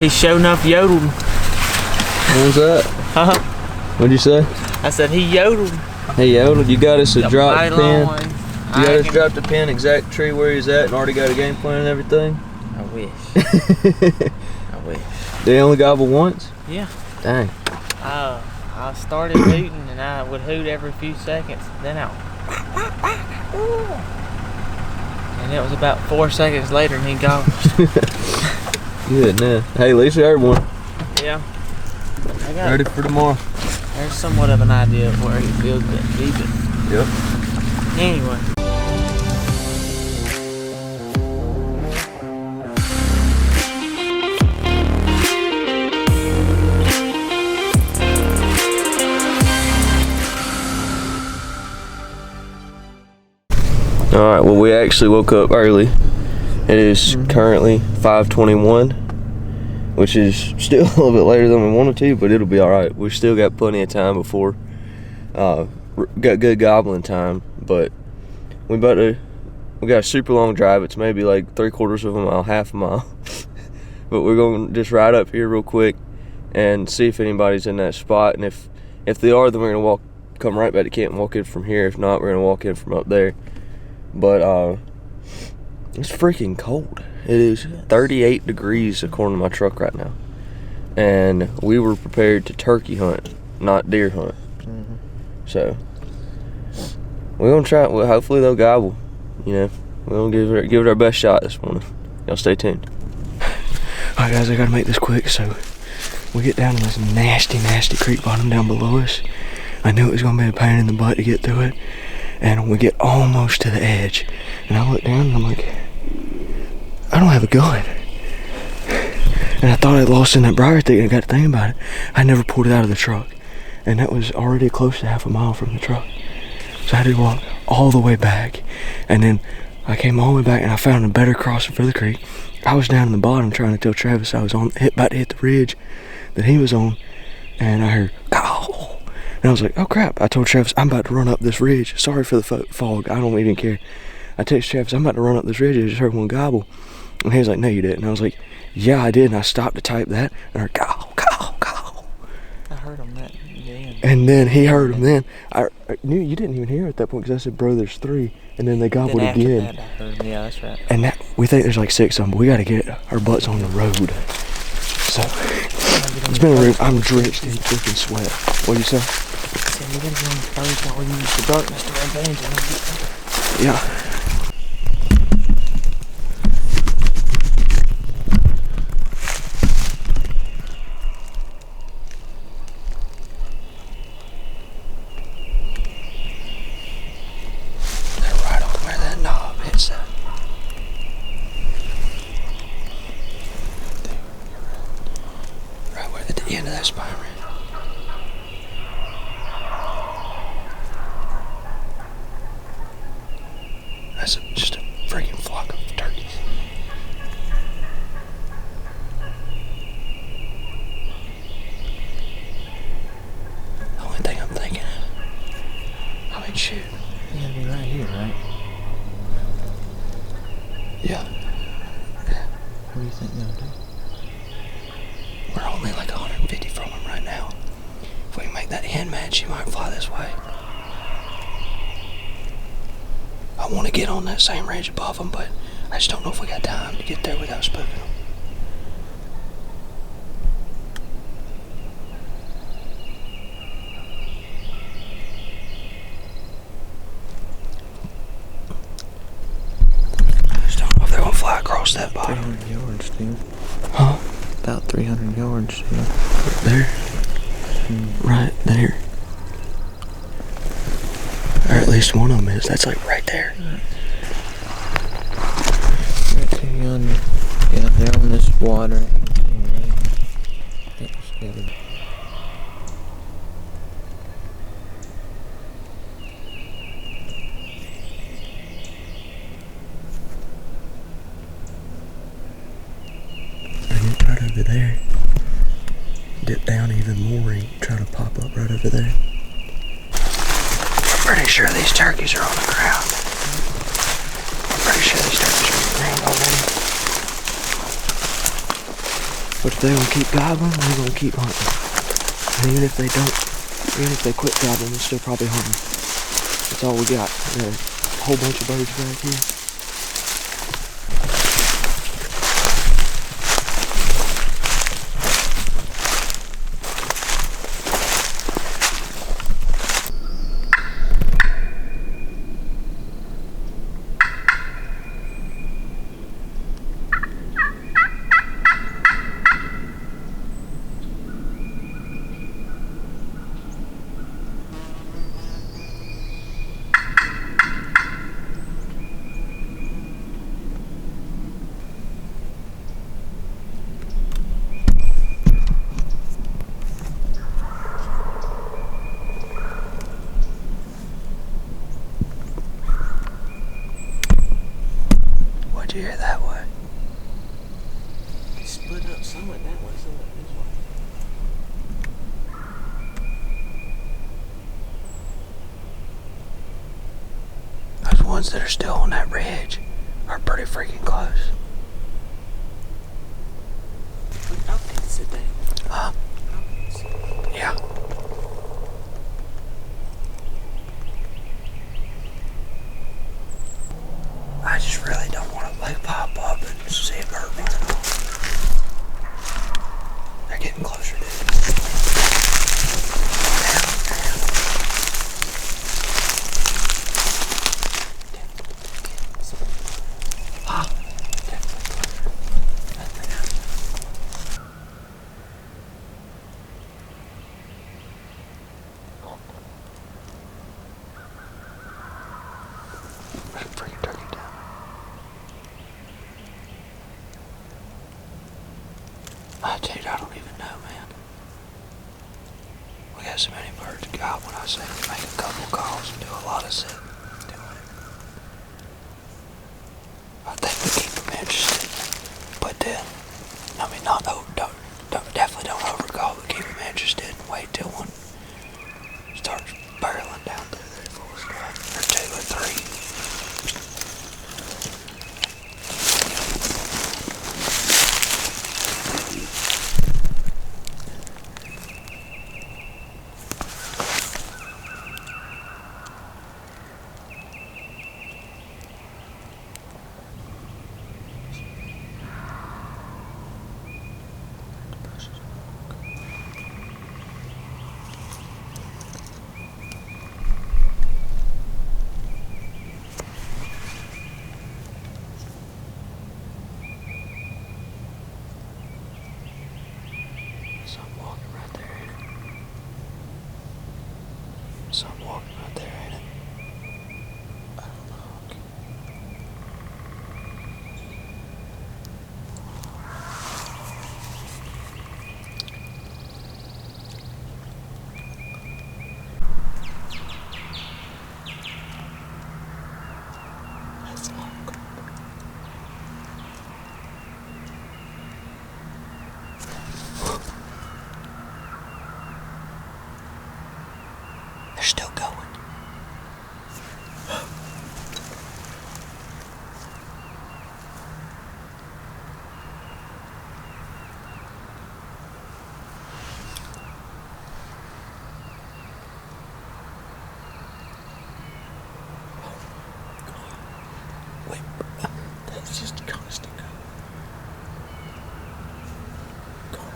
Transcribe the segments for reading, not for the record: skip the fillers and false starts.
He sure enough yodeled. What was that? Huh? What'd you say? I said he yodeled. He yodeled. You got us a drop right pin. line. You got us dropped a pin, exact tree where he's at, and already got a game plan and everything. I wish. I wish. They only gobble once? Yeah. Dang. I started hooting, and I would hoot every few seconds. Then and it was about 4 seconds later, and he gobbled. Good, man. Hey, at least we heard one. Yeah. I got Ready for tomorrow. There's somewhat of an idea of where he feels that deep it. Yep. Anyway. Alright, well, we actually woke up early. It is currently 5:21, which is still a little bit later than we wanted to, but it'll be alright. We've still got plenty of time before got good gobbling time, but we got a super long drive. It's maybe like 3/4 of a mile, half a mile. But we're going to just ride up here real quick and see if anybody's in that spot, and if they are, then we're going to come right back to camp and walk in from here. If not, we're going to walk in from up there. But it's freaking cold. It is 38 degrees according to my truck right now, and we were prepared to turkey hunt, not deer hunt. So we're gonna try. Well, hopefully they'll gobble. You know, we're gonna give it our best shot this morning. Y'all stay tuned. All right, guys, I gotta make this quick. So we get down to this nasty creek bottom down below us. I knew it was gonna be a pain in the butt to get through it. And we get almost to the edge, and I look down and I'm like, I don't have a gun. And I thought I'd lost in that briar thicket, and I got to thinking about it. I never pulled it out of the truck, and that was already close to half a mile from the truck. So I had to walk all the way back, and then I came all the way back and I found a better crossing for the creek. I was down in the bottom trying to tell Travis I was about to hit the ridge that he was on, and I heard, "Gow!" And I was like, oh crap. I told Travis, I'm about to run up this ridge. Sorry for the fog. I don't even care. I texted Travis, I'm about to run up this ridge. I just heard one gobble. And he was like, no, you didn't. And I was like, yeah, I did. And I stopped to type that. And I heard, gow, gow, gow. I heard him that then. And then he heard him then. I knew you didn't even hear it at that point because I said, bro, there's 3. And then they gobbled then again. That, I heard him. Yeah, that's right. And we think there's like 6 of them, but we got to get our butts on the road. So, it's been a room. I'm drenched in freaking sweat. What do you say? You gotta go on first while we use the darkness to our advantage. Yeah. They're right on where that knob hits that. Right where at the end of that spine ring. That's just a freaking flock of turkeys. The only thing I'm thinking, I mean, shoot. You gotta be right here, right? Yeah. What do you think they'll do? We're only like 150 from them right now. If we can make that hen mad, she might fly this way. I want to get on that same ridge above them, but I just don't know if we got time to get there without spooking them. I just don't know if they're going to fly across that bottom. 300 yards, still. Huh? About 300 yards, still. There. Right there. Or at least one of them is. That's like right there. Right to yonder. Yeah, they're on this water. That's good. Right over there. Dip down even more and try to pop up right over there. I'm pretty sure these turkeys are on the ground. I'm pretty sure these turkeys are on the ground already. But if they're gonna keep gobbling, we're gonna keep hunting. And even if they don't, even if they quit gobbling, we'll still probably hunt them. That's all we got. We got a whole bunch of birds back here. What'd you hear that way? They split up somewhat that way, somewhat this way. Those ones that are still on that ridge are pretty freaking close. I'll take to sit down. Huh? Yeah. I just really don't want to like pop up and see a bird running off. They're getting closer, dude. Huh? Freaking turkey down. Dude, I don't even know, man. We got so many birds. God, when I say we make a couple calls and do a lot of sitting, I think we keep them interested. But then, I mean, definitely don't overcall, but keep them interested and wait till one starts barreling down through there full of stuff. Or two or three. Something walking right there, ain't it? Something walking right there, ain't it? I don't know. That's long. They're still going. Wait, that's just constant. Going on.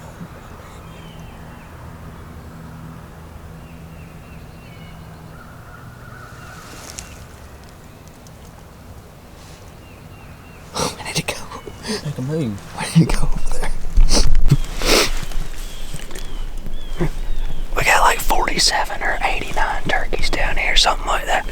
I need to go. Make a move. I need to go over there. We got like 47 or 89 turkeys down here, something like that.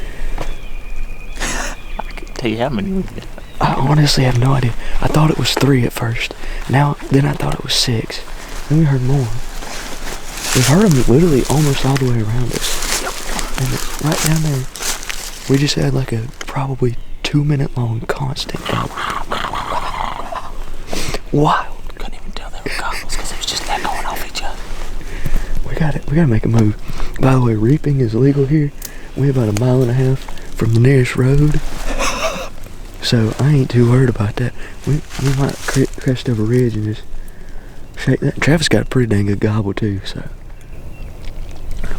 I can tell you how many we got. I honestly have no idea. I thought it was 3 at first. Then I thought it was 6. Then we heard more. We've heard them literally almost all the way around us. And it's right down there. We just had like a probably 2-minute long constant. Wild. Couldn't even tell they were gobbles because it was just echoing off each other. We gotta make a move. By the way, reaping is legal here. We're about 1.5 miles from the nearest road. So I ain't too worried about that. We might crest over a ridge and just Shake that. Travis got a pretty dang good gobble too, so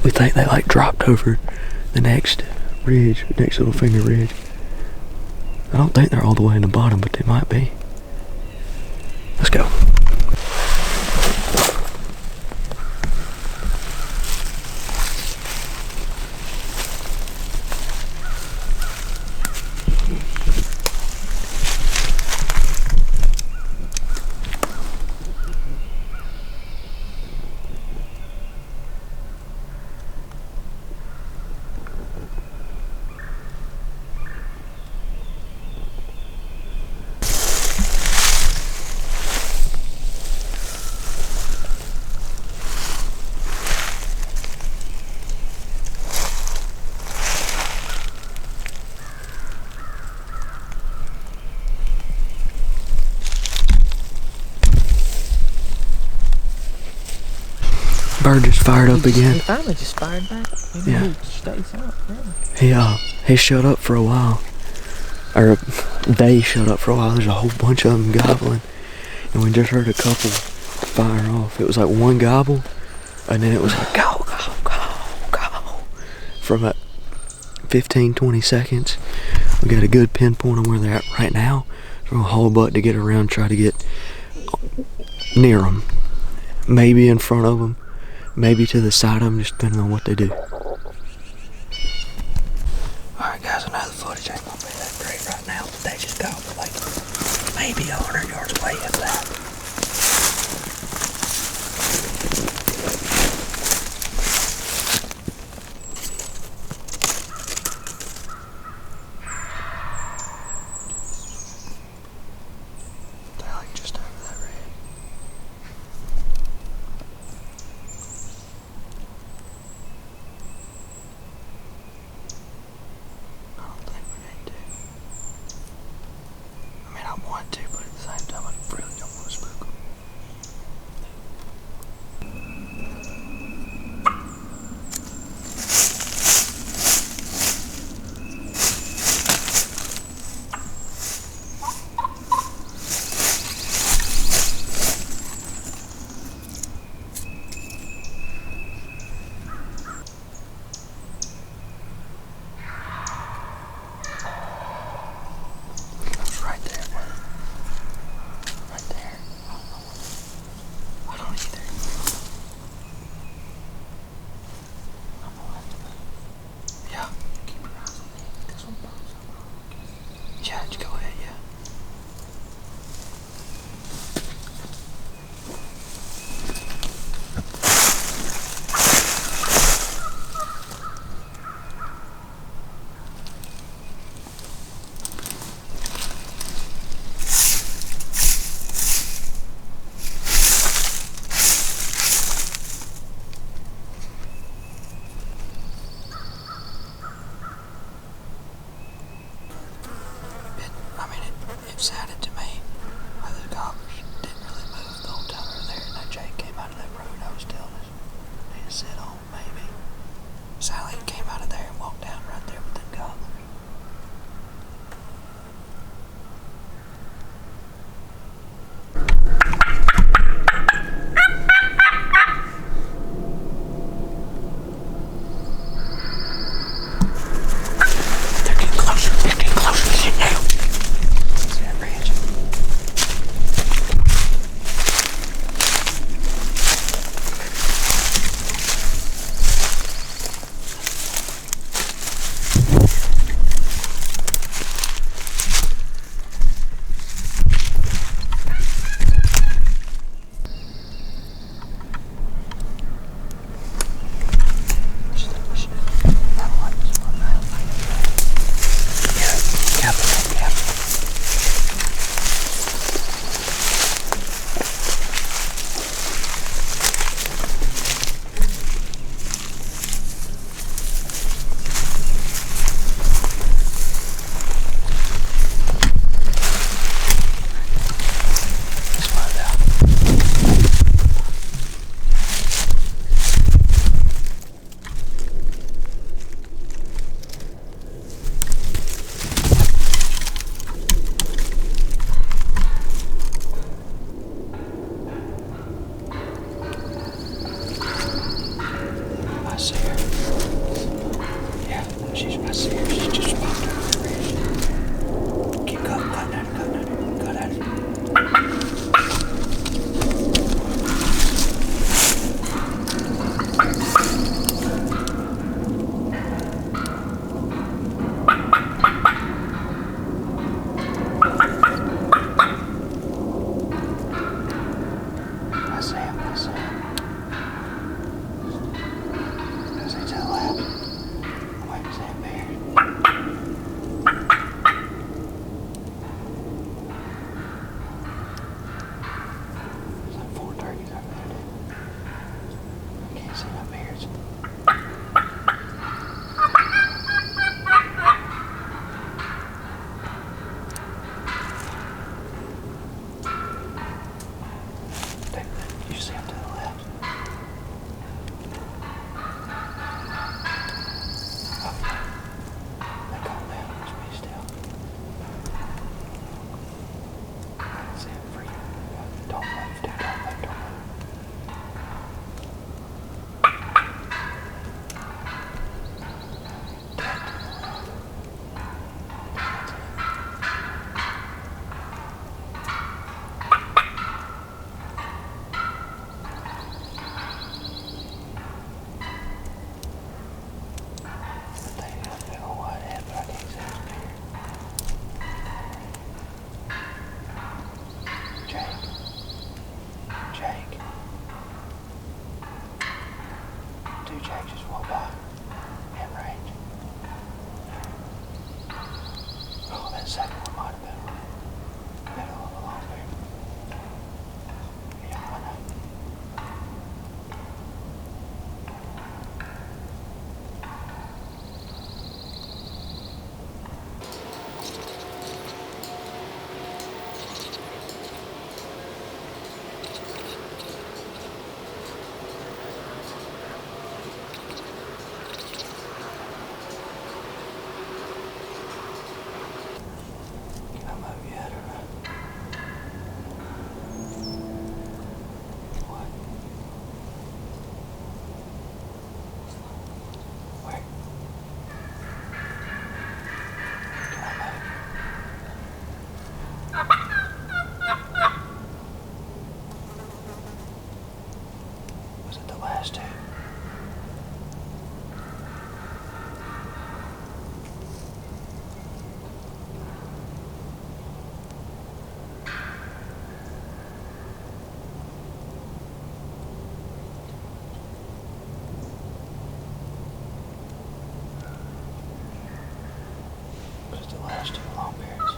we think they like dropped over the next ridge, next little finger ridge. I don't think they're all the way in the bottom, but they might be. Let's go. Bird just fired up again. He finally just fired back. Yeah. He stays up, really. He shut up for a while. Or they shut up for a while. There's a whole bunch of them gobbling. And we just heard a couple fire off. It was like one gobble, and then it was like go, go, go, go. For about 15, 20 seconds. We got a good pinpoint on where they're at right now. So we'll haul butt to get around, try to get near them. Maybe in front of them. Maybe to the side of them, just depending on what they do. Alright guys, I know the footage ain't gonna be that great right now, but they just got like maybe 100 yards away if that. They're like just over that ridge. changes while by in range. Oh, that second one might have been middle of the long beard. Yeah, I know. Can I move yet or not? What? Where? Can I move? Was it the last two? Was it the last two long beards?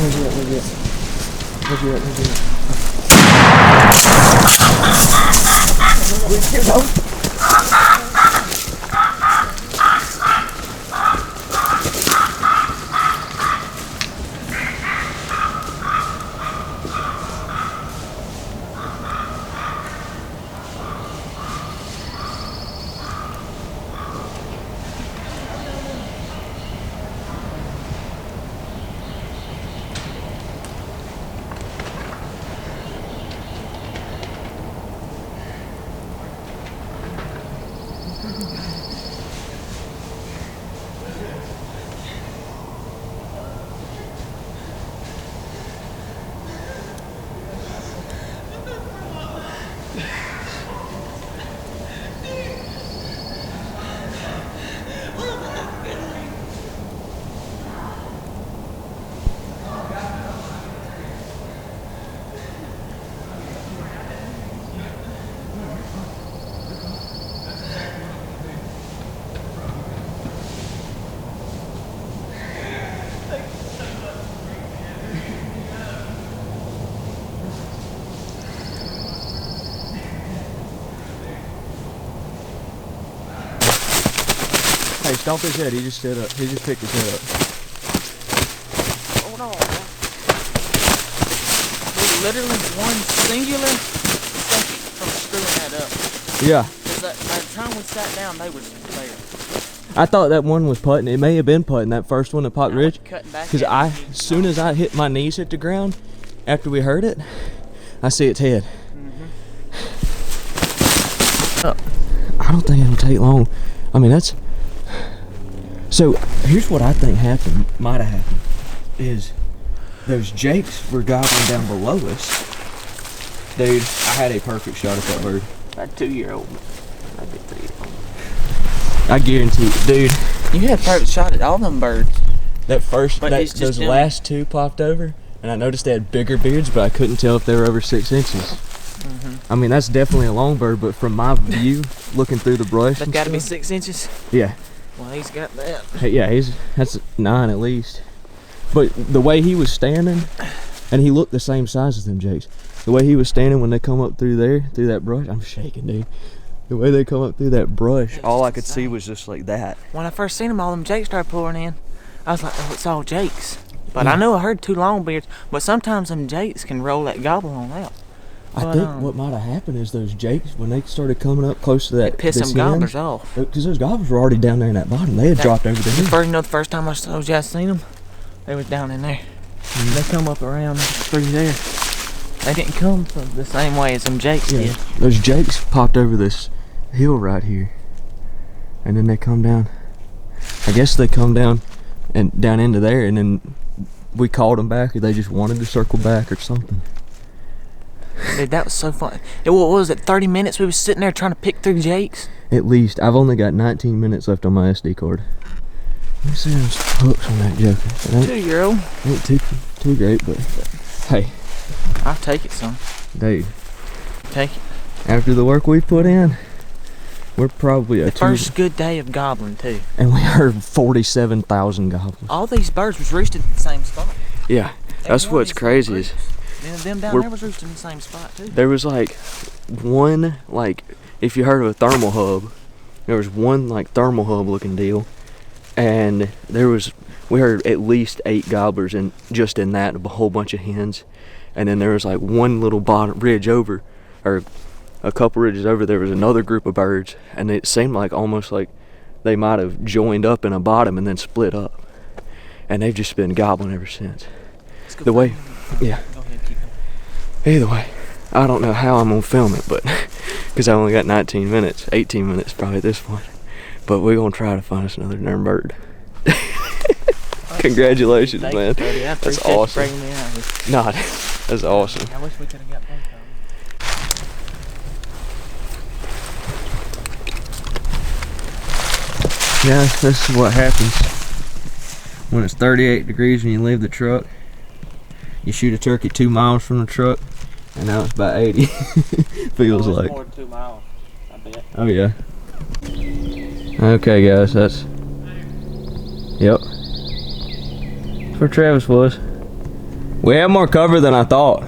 Where's he at? Where's he at? Where's he at? Where's he at? Here we go. Hey, stomp his head. He just stood up. He just picked his head up. Hold on, man. We're literally one singular second from screwing that up. Yeah. Because by the time we sat down, they was there. I thought that one was putting. It may have been putting, that first one at Pot Ridge. Because as soon as I hit my knees hit the ground, after we heard it, I see its head. I don't think it'll take long. I mean, that's... So, here's what I think might have happened, is those jakes were gobbling down below us. Dude, I had a perfect shot at that bird. A 2-year-old. I did 3-year-old. I guarantee it, dude. You had a perfect shot at all them birds. That first, But those last two popped over, and I noticed they had bigger beards, but I couldn't tell if they were over 6 inches. I mean, that's definitely a long bird, but from my view, looking through the brush, That's got to be 6 inches. Yeah. Well, he's got that. Hey, yeah, that's 9 at least. But the way he was standing, and he looked the same size as them jakes. The way he was standing when they come up through there, through that brush, I'm shaking, dude. The way they come up through that brush, all I could see was just like that. When I first seen them, all them jakes started pouring in. I was like, oh, it's all jakes. But I know I heard 2 long beards, but sometimes them jakes can roll that gobble on out. I think what might have happened is those jakes, when they started coming up close to that, it pissed them gobblers off. Because those gobblers were already down there in that bottom. They had dropped over there. The first time I told you I seen them, they was down in there. They come up around through there. They didn't come from the same way as them jakes did. Those jakes popped over this hill right here, and then they come down. I guess they come down and down into there, and then we called them back, or they just wanted to circle back or something. Dude, that was so fun. What was it, 30 minutes we was sitting there trying to pick through jakes? At least. I've only got 19 minutes left on my SD card. Let me see those hooks on that joker. 2-year-old. Ain't too great, but hey. I'll take it, son. Dude. Take it. After the work we put in, we're probably the first good day of gobbling, too. And we heard 47,000 gobblers. All these birds was roosted in the same spot. Yeah. That's what's crazy is... Them down there was roosting in the same spot too. There was like one, if you heard of a thermal hub, there was one thermal hub looking deal, and we heard at least 8 gobblers just in that, a whole bunch of hens, and then there was one little bottom ridge over, or a couple ridges over, there was another group of birds, and it seemed almost like they might have joined up in a bottom and then split up, and they've just been gobbling ever since. The way, yeah. Either way, I don't know how I'm gonna film it, but because I only got 19 minutes, 18 minutes probably at this point. But we're gonna try to find us another darn bird. Congratulations, man. That's awesome. Nah, that's awesome. I wish we could have got both of them. Yeah, this is what happens when it's 38 degrees when you leave the truck. You shoot a turkey 2 miles from the truck, and now it's about 80. Feels like. More than 2 miles, I bet. Oh yeah. Okay, guys, that's. Yep. That's where Travis was. We have more cover than I thought.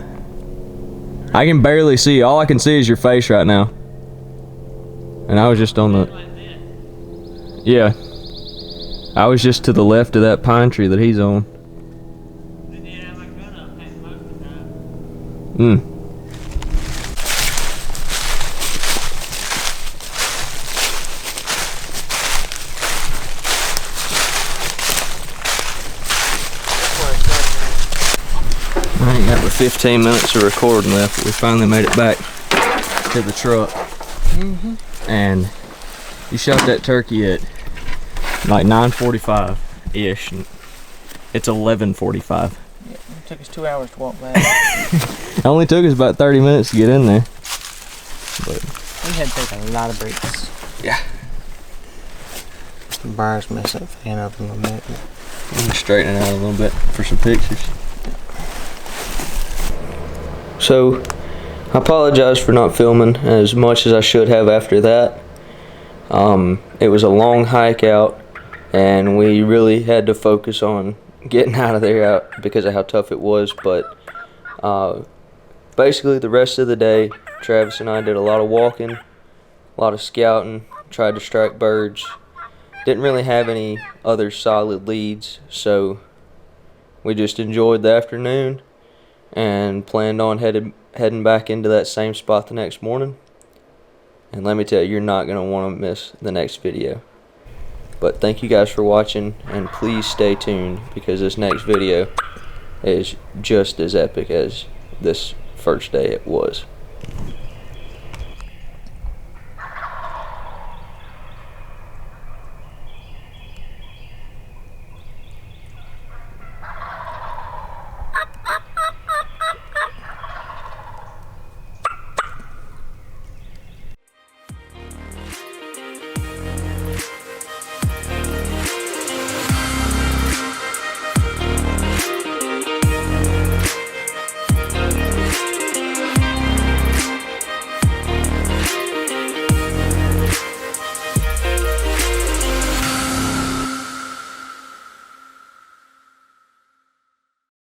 I can barely see. All I can see is your face right now. And I was just on the... Yeah. I was just to the left of that pine tree that he's on. I ain't got but 15 minutes of recording left, but we finally made it back to the truck. And you shot that turkey at like 9:45-ish, and it's 11:45. Yeah, it took us 2 hours to walk back. It only took us about 30 minutes to get in there. But We had to take a lot of breaks. yeah, The bars mess that fan up a little bit. I'm gonna straighten it out a little bit for some pictures. So, I apologize for not filming as much as I should have after that. It was a long hike out, and we really had to focus on getting out of there out because of how tough it was. But basically, the rest of the day, Travis and I did a lot of walking, a lot of scouting, tried to strike birds. Didn't really have any other solid leads, so we just enjoyed the afternoon and planned on heading back into that same spot the next morning. And let me tell you, you're not going to want to miss the next video. But thank you guys for watching, and please stay tuned because this next video is just as epic as this first day it was.